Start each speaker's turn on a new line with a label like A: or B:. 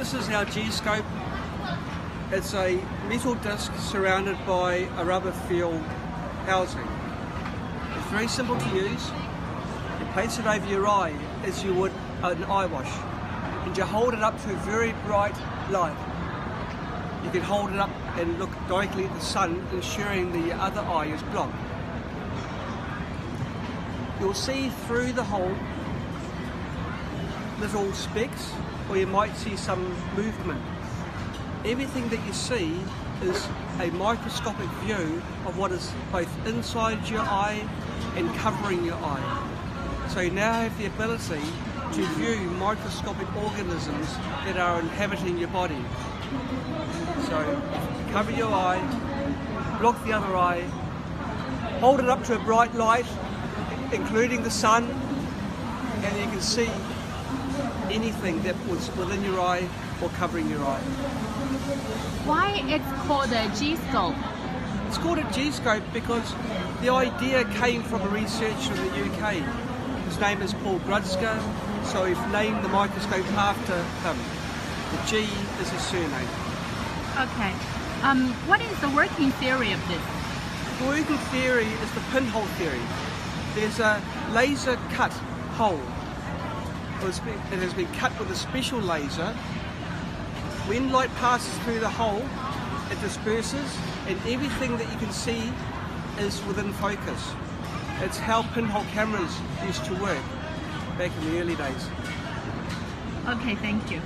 A: This is our G-scope. It's a metal disc surrounded by a rubber field housing. It's very simple to use. You place it over your eye as you would an eye wash, and you hold it up to a very bright light. You can hold it up and look directly at the sun, ensuring the other eye is blocked. You'll see through the hole little specks, or you might see some movement. Everything that you see is a microscopic view of what is both inside your eye and covering your eye. So you now have the ability to view microscopic organisms that are inhabiting your body. So cover your eye, block the other eye, hold it up to a bright light, including the sun, and you can see anything that was within your eye or covering your eye.
B: Why it's called a G-scope?
A: It's called a G-scope because the idea came from a researcher in the UK. His name is Paul Grudska, so we've named the microscope after him. The G is his surname.
B: Okay. What is the working theory of this?
A: The working theory is the pinhole theory. There's a laser cut hole. It has been cut with a special laser. When light passes through the hole, it disperses, and everything that you can see is within focus. It's how pinhole cameras used to work back in the early days.
B: Okay, thank you.